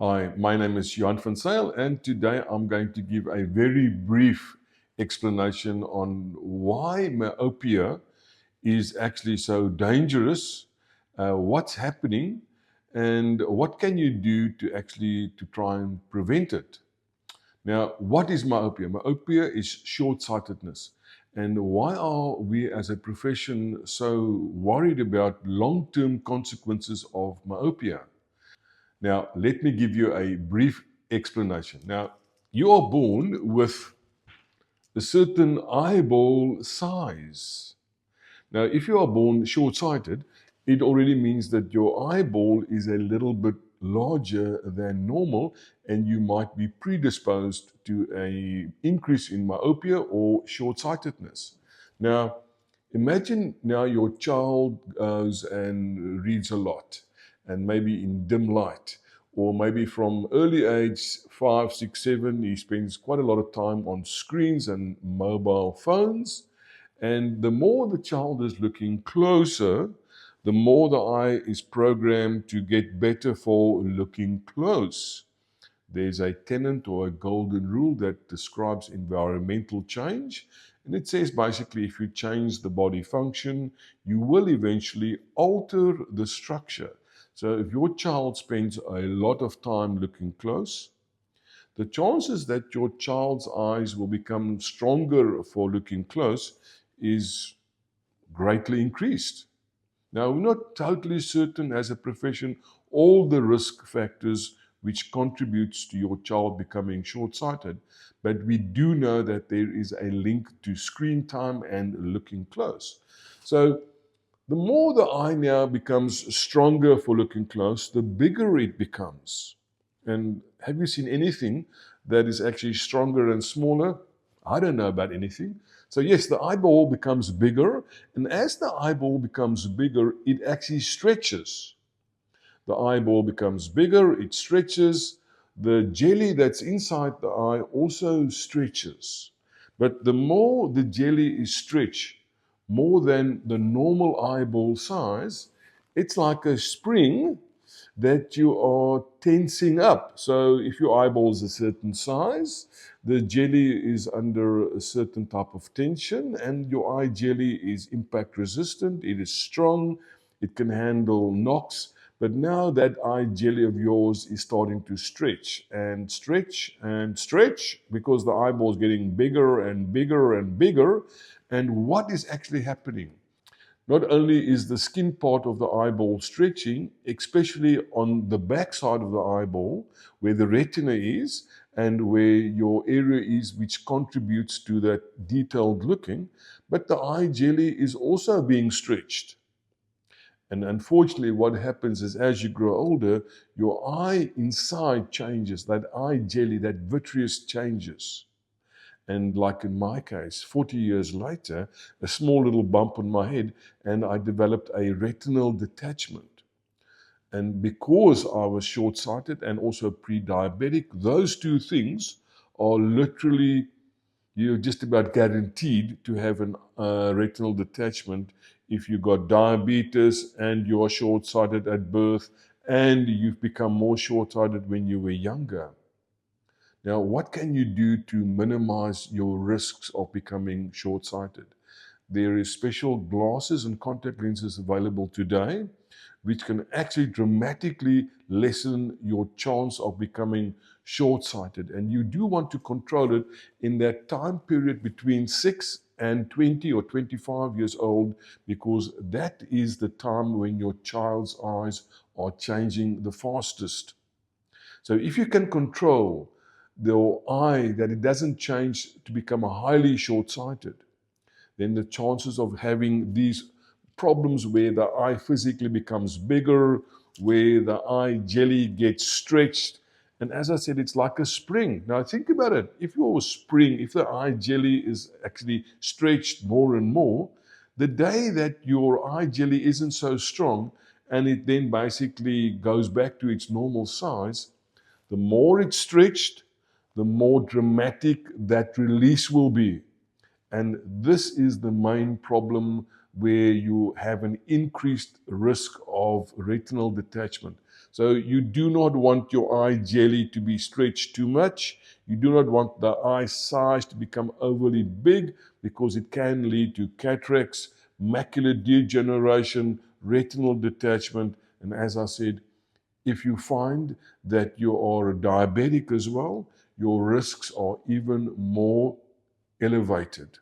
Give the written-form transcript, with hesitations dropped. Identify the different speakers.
Speaker 1: Hi, my name is Johan van Zyl, and today I'm going to give a very brief explanation on why myopia is actually so dangerous, what's happening, and what can you do to try and prevent it. Now, what is myopia? Myopia is short-sightedness. And why are we as a profession so worried about long-term consequences of myopia? Now, let me give you a brief explanation. Now, you are born with a certain eyeball size. Now, if you are born short-sighted, it already means that your eyeball is a little bit larger than normal, and you might be predisposed to an increase in myopia or short-sightedness. Now, imagine now your child goes and reads a lot, and maybe in dim light, or maybe from early age 5, 6, 7, he spends quite a lot of time on screens and mobile phones. And the more the child is looking closer, the more the eye is programmed to get better for looking close. There's a tenet or a golden rule that describes environmental change. And it says basically if you change the body function, you will eventually alter the structure. So if your child spends a lot of time looking close, the chances that your child's eyes will become stronger for looking close is greatly increased. Now, we're not totally certain as a profession all the risk factors which contributes to your child becoming short-sighted, but we do know that there is a link to screen time and looking close. So the more the eye now becomes stronger for looking close, the bigger it becomes. And have you seen anything that is actually stronger and smaller? I don't know about anything. So yes, the eyeball becomes bigger, and as the eyeball becomes bigger, it actually stretches. The eyeball becomes bigger, it stretches. The jelly that's inside the eye also stretches. But the more the jelly is stretched, more than the normal eyeball size, it's like a spring that you are tensing up. So if your eyeball is a certain size, the jelly is under a certain type of tension, and your eye jelly is impact resistant, it is strong, it can handle knocks. But now that eye jelly of yours is starting to stretch and stretch and stretch because the eyeball is getting bigger and bigger and bigger. And what is actually happening? Not only is the skin part of the eyeball stretching, especially on the back side of the eyeball, where the retina is and where your area is, which contributes to that detailed looking, but the eye jelly is also being stretched. And unfortunately, what happens is as you grow older, your eye inside changes, that eye jelly, that vitreous changes. And like in my case, 40 years later, a small little bump on my head, and I developed a retinal detachment. And because I was short-sighted and also pre-diabetic, those two things are literally, you're just about guaranteed to have a retinal detachment if you got diabetes and you are short-sighted at birth and you've become more short-sighted when you were younger. Now, what can you do to minimize your risks of becoming short-sighted? There is special glasses and contact lenses available today, which can actually dramatically lessen your chance of becoming short-sighted. And you do want to control it in that time period between 6 and 20 or 25 years old, because that is the time when your child's eyes are changing the fastest. So if you can control the eye that it doesn't change to become a highly short-sighted, then the chances of having these problems where the eye physically becomes bigger, where the eye jelly gets stretched, and as I said, it's like a spring. Now think about it. If your spring, if the eye jelly is actually stretched more and more, the day that your eye jelly isn't so strong and it then basically goes back to its normal size, the more it's stretched, the more dramatic that release will be. And this is the main problem where you have an increased risk of retinal detachment. So you do not want your eye jelly to be stretched too much. You do not want the eye size to become overly big, because it can lead to cataracts, macular degeneration, retinal detachment, and as I said, if you find that you are a diabetic as well, your risks are even more elevated.